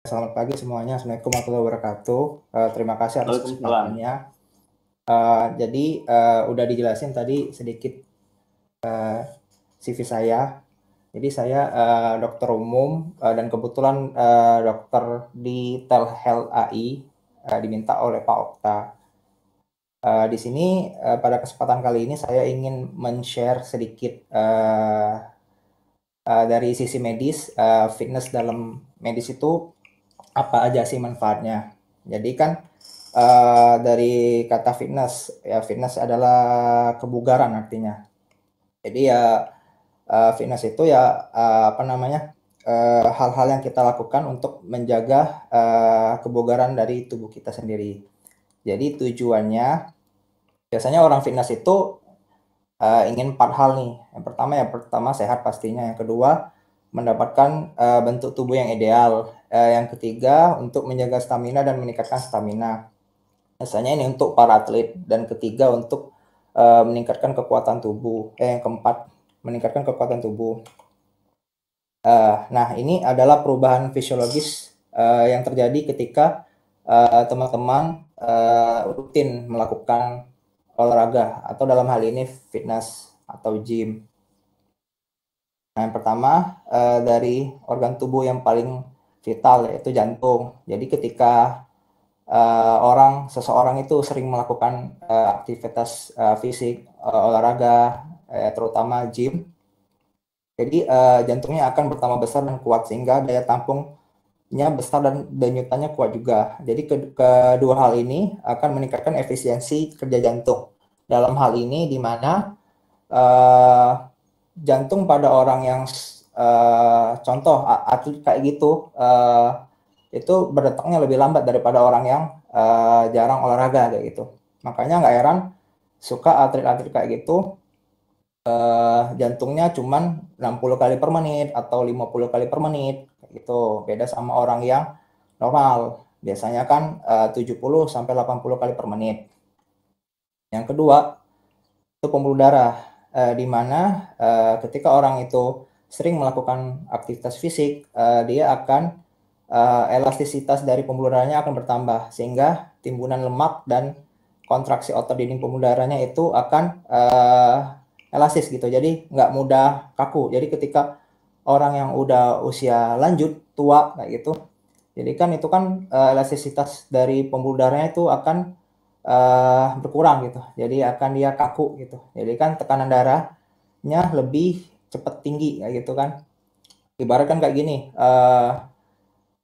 Selamat pagi semuanya. Assalamualaikum warahmatullahi wabarakatuh. Terima kasih atas Waalaikumsalam. kesempatannya. Jadi udah dijelasin tadi sedikit CV saya. Jadi saya dokter umum dan kebetulan dokter di Telhealth AI diminta oleh Pak Okta. Di sini pada kesempatan kali ini saya ingin men-share sedikit dari sisi medis, fitness dalam medis itu apa aja sih manfaatnya. Jadi kan dari kata fitness, ya fitness adalah kebugaran artinya. Jadi ya fitness itu ya apa namanya hal-hal yang kita lakukan untuk menjaga kebugaran dari tubuh kita sendiri. Jadi tujuannya biasanya orang fitness itu ingin 4 hal nih. Yang pertama sehat pastinya. Yang kedua mendapatkan bentuk tubuh yang ideal. Yang ketiga untuk menjaga stamina dan meningkatkan stamina. Biasanya ini untuk para atlet. Dan ketiga untuk meningkatkan kekuatan tubuh. Yang keempat meningkatkan kekuatan tubuh. Nah ini adalah perubahan fisiologis yang terjadi ketika teman-teman rutin melakukan olahraga atau dalam hal ini fitness atau gym. Nah, yang pertama dari organ tubuh yang paling vital yaitu jantung. Jadi ketika seseorang itu sering melakukan aktivitas fisik, olahraga, terutama gym, jadi jantungnya akan bertambah besar dan kuat sehingga daya tampungnya besar dan denyutannya kuat juga. Jadi kedua hal ini akan meningkatkan efisiensi kerja jantung. Dalam hal ini di mana jantung pada orang yang contoh atlet kayak gitu itu berdetaknya lebih lambat daripada orang yang jarang olahraga kayak gitu. Makanya nggak heran suka atlet-atlet kayak gitu jantungnya cuman 60 kali per menit atau 50 kali per menit gitu. Beda sama orang yang normal. Biasanya kan 70 sampai 80 kali per menit. Yang kedua, itu pembuluh darah di mana ketika orang itu sering melakukan aktivitas fisik, dia akan elastisitas dari pembuluh darahnya akan bertambah sehingga timbunan lemak dan kontraksi otot dinding pembuluh darahnya itu akan elastis gitu. Jadi nggak mudah kaku. Jadi ketika orang yang udah usia lanjut tua kayak gitu, jadi kan itu kan elastisitas dari pembuluh darahnya itu akan berkurang gitu. Jadi akan dia kaku gitu. Jadi kan tekanan darahnya lebih cepat tinggi kayak gitu kan. Ibaratkan kayak gini,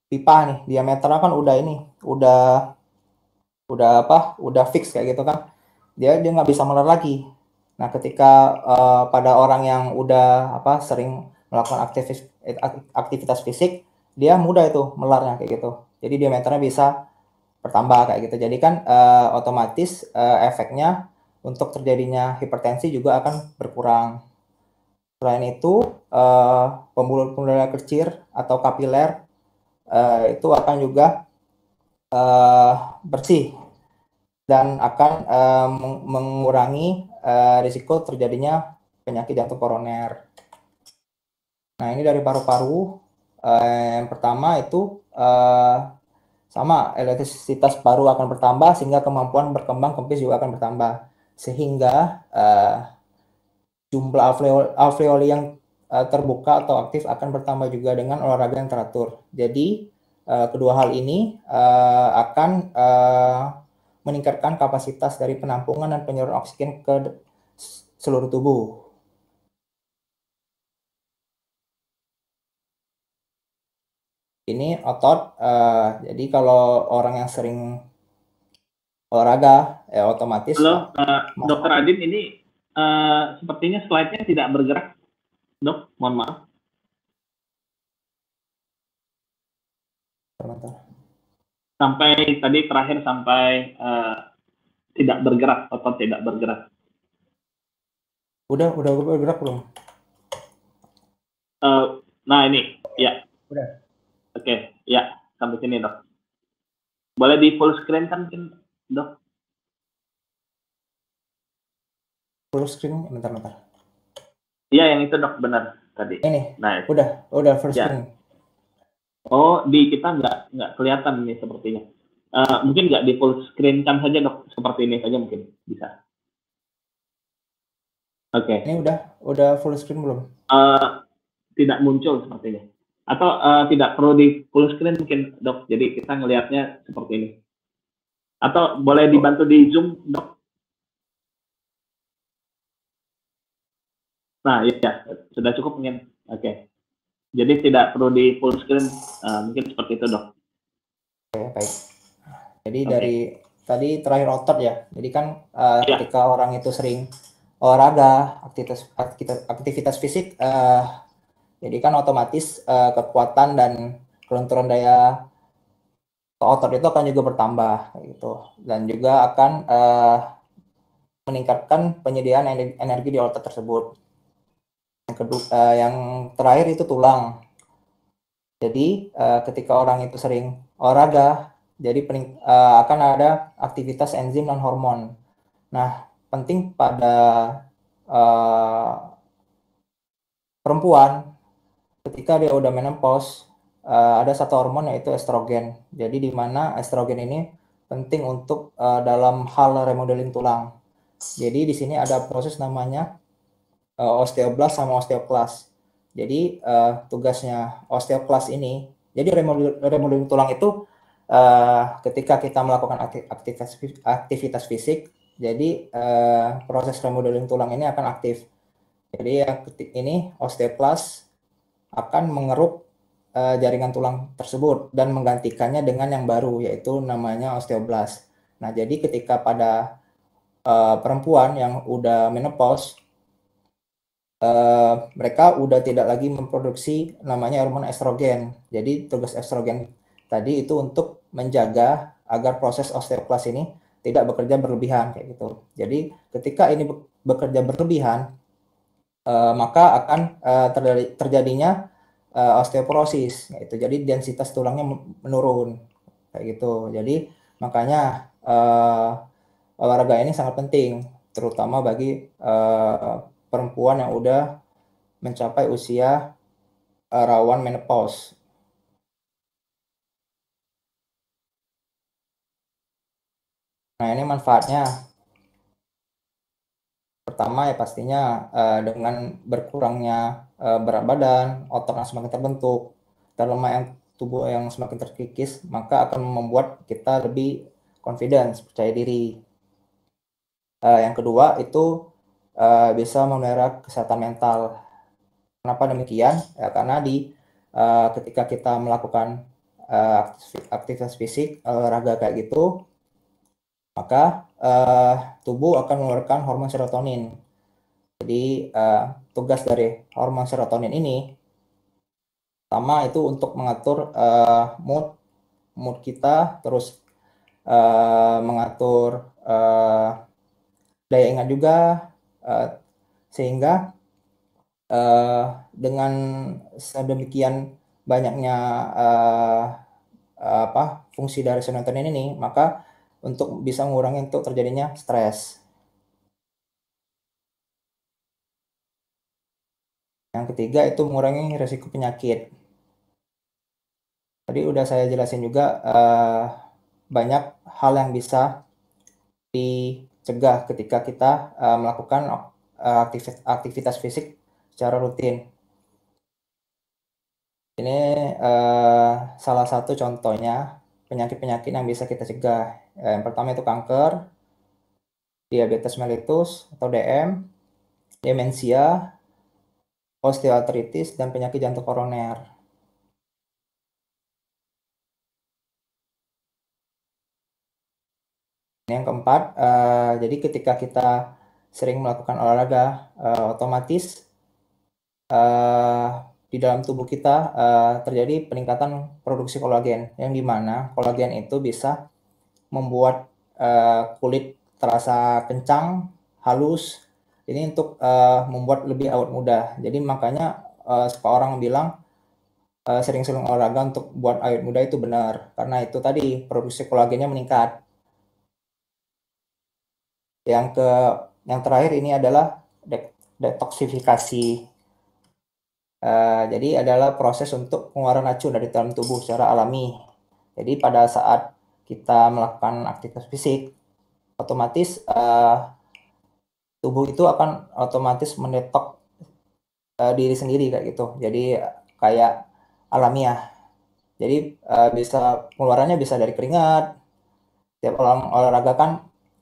pipa nih diameternya kan udah ini, udah fix kayak gitu kan. Dia nggak bisa meler lagi. Nah, ketika pada orang yang udah sering melakukan aktivitas fisik, dia mudah itu melarnya kayak gitu. Jadi diameternya bisa bertambah kayak gitu. Jadi kan otomatis efeknya untuk terjadinya hipertensi juga akan berkurang. Selain itu, pembuluh-pembuluh darah kecil atau kapiler itu akan juga bersih dan akan mengurangi risiko terjadinya penyakit jantung koroner. Nah, ini dari paru-paru. Yang pertama itu sama elastisitas paru akan bertambah sehingga kemampuan berkembang kempis juga akan bertambah sehingga jumlah alveoli yang terbuka atau aktif akan bertambah juga dengan olahraga yang teratur. Jadi kedua hal ini akan meningkatkan kapasitas dari penampungan dan penyaluran oksigen ke seluruh tubuh. Ini otot, jadi kalau orang yang sering olahraga, otomatis. Halo, Dokter Adin, ini sepertinya slide-nya tidak bergerak, Dok. Mohon maaf. Sampai tadi terakhir sampai tidak bergerak, otot tidak bergerak. Udah bergerak belum? Nah ini, ya. Udah. Oke, ya sampai sini Dok. Boleh di full screen kan, Dok? Full screen, bentar. Iya yang itu Dok, benar tadi. Ini, Nah, udah full screen. Oh, di kita nggak kelihatan nih sepertinya. Mungkin nggak di full screen kan saja dok, seperti ini saja mungkin bisa. Oke. Okay. Ini udah full screen belum? Tidak muncul sepertinya. Atau tidak perlu di full screen mungkin dok. Jadi kita ngelihatnya seperti ini. Atau boleh dibantu di zoom dok? Nah, iya, sudah cukup mungkin. Oke. Okay. Jadi tidak perlu di full screen, mungkin seperti itu dok. Oke, baik. Jadi dari tadi terakhir otot ya. Jadi kan ketika orang itu sering olahraga, aktivitas fisik, jadi kan otomatis kekuatan dan kelunturan daya otot itu akan juga bertambah gitu. Dan juga akan meningkatkan penyediaan energi di otot tersebut. Yang terakhir itu tulang. Jadi ketika orang itu sering olahraga, jadi akan ada aktivitas enzim dan hormon. Nah, penting pada perempuan ketika dia udah menopause, ada satu hormon yaitu estrogen. Jadi di mana estrogen ini penting untuk dalam hal remodeling tulang. Jadi di sini ada proses namanya osteoblast sama osteoklas. Jadi tugasnya osteoklas ini, jadi remodeling tulang itu ketika kita melakukan aktivitas fisik, jadi proses remodeling tulang ini akan aktif. Jadi ini osteoklas akan mengeruk jaringan tulang tersebut dan menggantikannya dengan yang baru, yaitu namanya osteoblast. Nah, jadi ketika pada perempuan yang udah menopause, mereka udah tidak lagi memproduksi namanya hormon estrogen. Jadi tugas estrogen tadi itu untuk menjaga agar proses osteoklas ini tidak bekerja berlebihan kayak gitu. Jadi ketika ini bekerja berlebihan, maka akan terjadinya osteoporosis, yaitu jadi densitas tulangnya menurun kayak gitu. Jadi makanya olahraga ini sangat penting, terutama bagi perempuan yang udah mencapai usia rawan menopause. Nah, ini manfaatnya. Pertama ya pastinya dengan berkurangnya berat badan, otot yang semakin terbentuk, dan lemak yang tubuh yang semakin terkikis, maka akan membuat kita lebih confidence, percaya diri. Yang kedua itu bisa memelihara kesehatan mental. Kenapa demikian? Ya, karena ketika kita melakukan aktivitas fisik, olahraga kayak gitu, maka tubuh akan mengeluarkan hormon serotonin. Jadi tugas dari hormon serotonin ini pertama itu untuk mengatur mood kita, terus mengatur daya ingat juga, sehingga dengan sedemikian banyaknya fungsi dari serotonin ini, maka untuk bisa mengurangi untuk terjadinya stres. Yang ketiga itu mengurangi risiko penyakit. Tadi udah saya jelasin juga banyak hal yang bisa dicegah ketika kita melakukan aktivitas fisik secara rutin. Ini salah satu contohnya penyakit-penyakit yang bisa kita cegah. Yang pertama itu kanker, diabetes mellitus atau DM, demensia, osteoartritis, dan penyakit jantung koroner. Yang keempat, jadi ketika kita sering melakukan olahraga, otomatis di dalam tubuh kita terjadi peningkatan produksi kolagen, yang dimana kolagen itu bisa membuat kulit terasa kencang, halus. Ini untuk membuat lebih awet muda. Jadi makanya orang bilang sering-sering olahraga untuk buat awet muda itu benar, karena itu tadi produksi kolagennya meningkat. Yang terakhir ini adalah detoksifikasi. Jadi adalah proses untuk pengeluaran racun dari dalam tubuh secara alami. Jadi pada saat kita melakukan aktivitas fisik, otomatis tubuh itu akan otomatis mendetok diri sendiri kayak gitu. Jadi kayak alamiah. Jadi bisa pengeluarannya bisa dari keringat. Tiap orang olahraga kan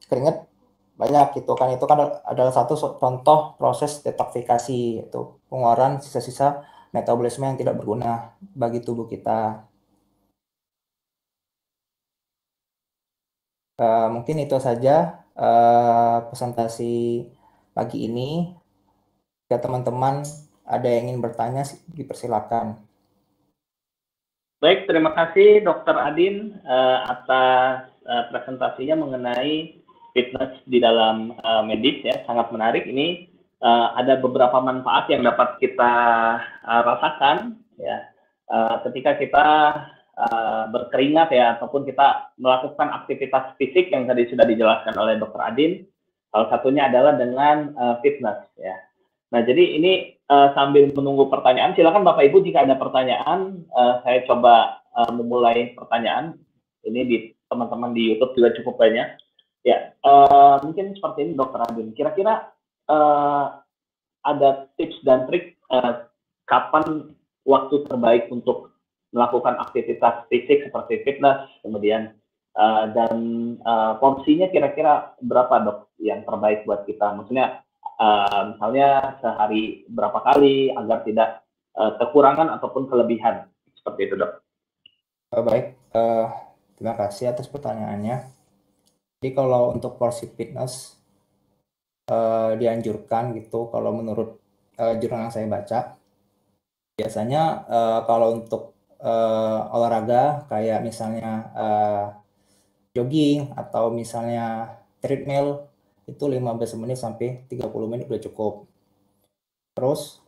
keringat banyak gitu kan. Itu kan adalah satu contoh proses detoksifikasi, itu pengeluaran sisa-sisa metabolisme yang tidak berguna bagi tubuh kita. Mungkin itu saja presentasi pagi ini. Jika teman-teman ada yang ingin bertanya, dipersilakan. Baik, terima kasih Dr. Adin atas presentasinya mengenai fitness di dalam medis ya, sangat menarik. Ini ada beberapa manfaat yang dapat kita rasakan ya ketika kita berkeringat ya, ataupun kita melakukan aktivitas fisik yang tadi sudah dijelaskan oleh Dr. Adin. Salah satunya adalah dengan fitness ya. Nah, jadi ini sambil menunggu pertanyaan, silakan Bapak Ibu jika ada pertanyaan, saya coba memulai pertanyaan. Ini di teman-teman di YouTube juga cukup banyak. Ya, mungkin seperti ini Dr. Adin. Kira-kira ada tips dan trik kapan waktu terbaik untuk melakukan aktivitas fisik seperti fitness, kemudian dan porsinya kira-kira berapa dok yang terbaik buat kita? Maksudnya misalnya sehari berapa kali agar tidak kekurangan ataupun kelebihan seperti itu dok. Baik, terima kasih atas pertanyaannya. Jadi kalau untuk porsi fitness dianjurkan gitu, kalau menurut jurnal yang saya baca, biasanya kalau untuk olahraga kayak misalnya jogging atau misalnya treadmill itu 15 menit sampai 30 menit udah cukup. Terus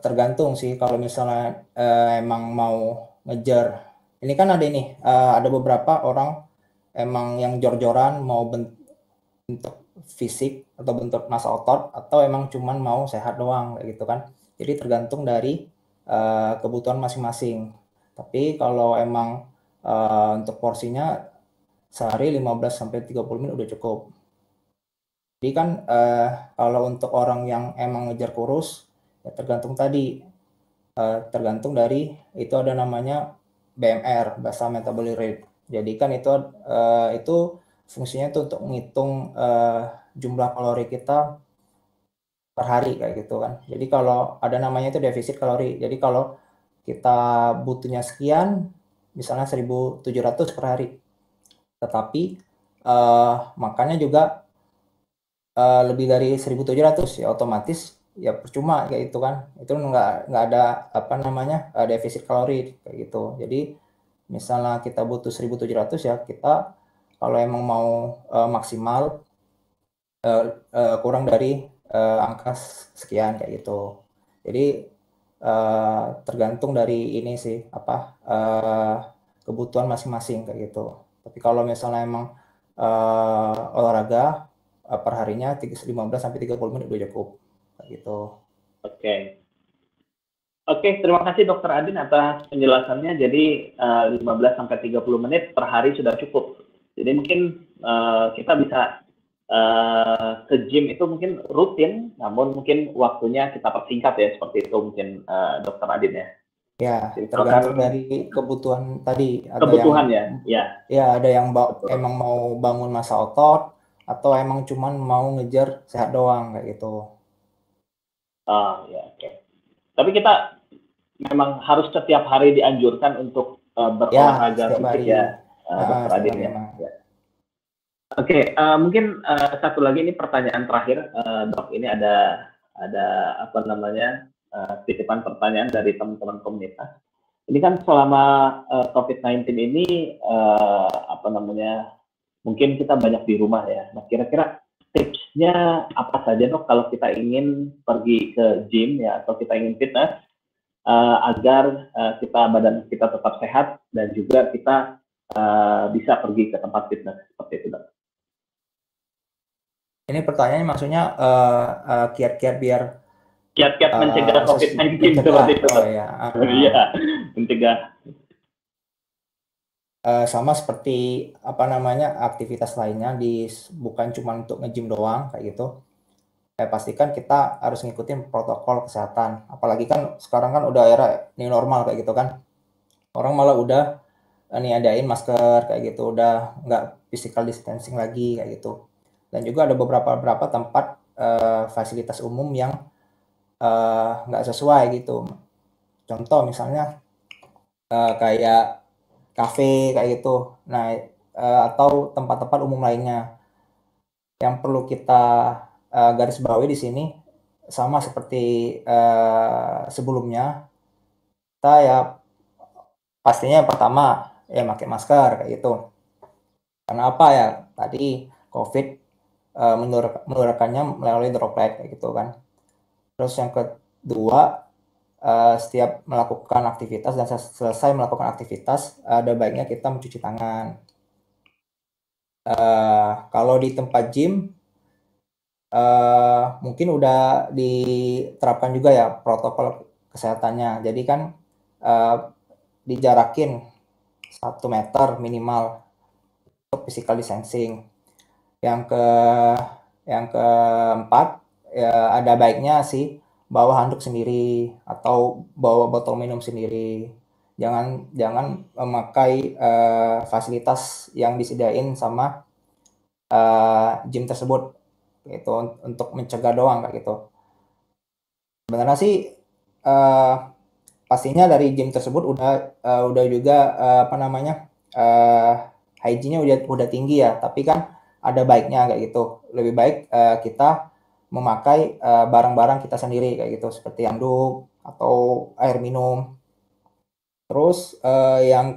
tergantung sih kalau misalnya emang mau ngejar. Ini kan ada ini, ada beberapa orang emang yang jor-joran mau bentuk fisik atau bentuk massa otot, atau emang cuman mau sehat doang kayak gitu kan. Jadi tergantung dari kebutuhan masing-masing. Tapi kalau emang untuk porsinya sehari 15 sampai 30 menit udah cukup. Jadi kan kalau untuk orang yang emang ngejar kurus, ya tergantung tadi, tergantung dari itu ada namanya BMR, basal metabolic rate. Jadi kan itu fungsinya itu untuk menghitung jumlah kalori kita per hari kayak gitu kan. Jadi kalau ada namanya itu defisit kalori. Jadi kalau kita butuhnya sekian, misalnya 1.700 per hari, tetapi makannya juga lebih dari 1.700, ya otomatis ya percuma kayak gitu kan. Itu nggak ada apa namanya defisit kalori kayak gitu. Jadi misalnya kita butuh 1.700, ya kita kalau emang mau maksimal kurang dari angka sekian kayak gitu. Jadi tergantung dari ini sih apa kebutuhan masing-masing kayak gitu. Tapi kalau misalnya emang olahraga per harinya 15 sampai 30 menit udah cukup kayak gitu. Oke. Oke, terima kasih Dokter Adin atas penjelasannya. Jadi 15 sampai 30 menit per hari sudah cukup. Jadi mungkin kita bisa ke gym itu mungkin rutin, namun mungkin waktunya kita persingkat ya, seperti itu mungkin Dokter Adin ya. Ya, tergantung dari kebutuhan tadi. Ada kebutuhan yang, ya. Ya, ada yang emang mau bangun massa otot, atau emang cuman mau ngejar sehat doang kayak gitu. Oh ya, oke. Tapi kita memang harus setiap hari dianjurkan untuk berolahraga fisik ya, Dokter Adin ya. Oke, mungkin satu lagi ini pertanyaan terakhir, Dok. Ini ada apa namanya titipan pertanyaan dari teman-teman komunitas. Ini kan selama COVID-19 ini apa namanya mungkin kita banyak di rumah ya. Nah, kira-kira tipsnya apa saja Dok kalau kita ingin pergi ke gym ya, atau kita ingin fitness agar badan kita tetap sehat dan juga kita bisa pergi ke tempat fitness seperti itu Dok. Ini pertanyaannya maksudnya kiat-kiat biar Kiat-kiat mencegah COVID-19 seperti itu. Oh ya. Iya, mencegah. Sama seperti apa namanya aktivitas lainnya bukan cuma untuk nge-gym doang kayak gitu. Pastikan kita harus ngikutin protokol kesehatan. Apalagi kan sekarang kan udah era new normal kayak gitu kan. Orang malah udah adain masker kayak gitu, udah nggak physical distancing lagi kayak gitu. Dan juga ada beberapa tempat fasilitas umum yang nggak sesuai gitu. Contoh misalnya kayak kafe kayak gitu. Nah, atau tempat-tempat umum lainnya. Yang perlu kita garis bawahi di sini sama seperti sebelumnya, kita ya pastinya yang pertama ya pakai masker kayak gitu. Karena apa ya? Tadi COVID menularkannya melalui droplet kayak gitu kan. Terus yang kedua, setiap melakukan aktivitas dan selesai melakukan aktivitas ada baiknya kita mencuci tangan. Kalau di tempat gym mungkin udah diterapkan juga ya protokol kesehatannya. Jadi kan dijarakin 1 meter minimal untuk physical distancing. Yang keempat ya ada baiknya sih bawa handuk sendiri atau bawa botol minum sendiri. Jangan memakai fasilitas yang disediain sama gym tersebut gitu untuk mencegah doang kayak gitu. Sebenarnya sih pastinya dari gym tersebut udah juga apa namanya hygiene-nya udah tinggi ya, tapi kan ada baiknya kayak gitu. Lebih baik kita memakai barang-barang kita sendiri kayak gitu seperti handuk atau air minum. Terus yang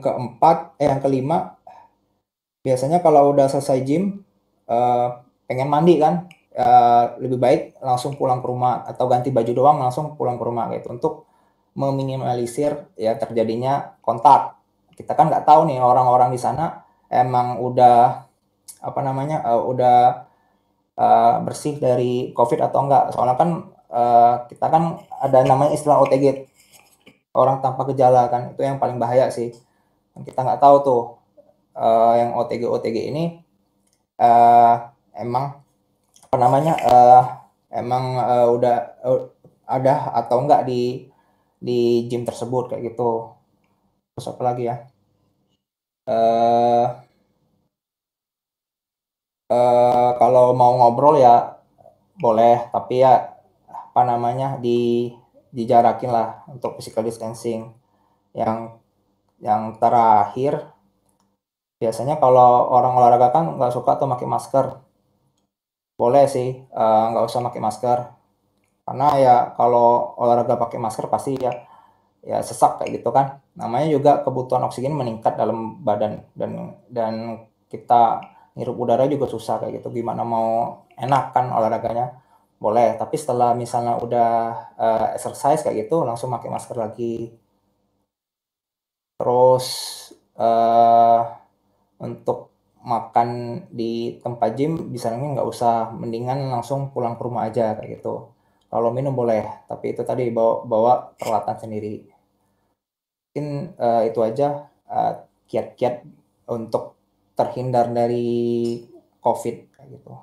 kelima biasanya kalau udah selesai gym pengen mandi kan lebih baik langsung pulang ke rumah atau ganti baju doang langsung pulang ke rumah gitu untuk meminimalisir ya terjadinya kontak. Kita kan nggak tahu nih orang-orang di sana emang udah apa namanya udah bersih dari COVID atau enggak. Soalnya kan kita kan ada namanya istilah OTG, orang tanpa gejala kan, itu yang paling bahaya sih. Kita nggak tahu tuh yang OTG ini emang apa namanya emang udah ada atau enggak di gym tersebut kayak gitu. Terus apa lagi ya? Kalau mau ngobrol ya boleh, tapi ya apa namanya dijarakin lah untuk physical distancing. Yang terakhir biasanya kalau orang olahraga kan nggak suka tuh pakai masker. Boleh sih nggak usah pakai masker. Karena ya kalau olahraga pakai masker pasti ya sesak kayak gitu kan. Namanya juga kebutuhan oksigen meningkat dalam badan dan kita ngirup udara juga susah kayak gitu. Gimana mau enak kan olahraganya? Boleh, tapi setelah misalnya udah exercise kayak gitu langsung pakai masker lagi. Terus untuk makan di tempat gym bisa nggak usah, mendingan langsung pulang ke rumah aja kayak gitu. Kalau minum boleh, tapi itu tadi bawa peralatan sendiri. Mungkin itu aja kiat-kiat untuk terhindar dari COVID kayak gitu.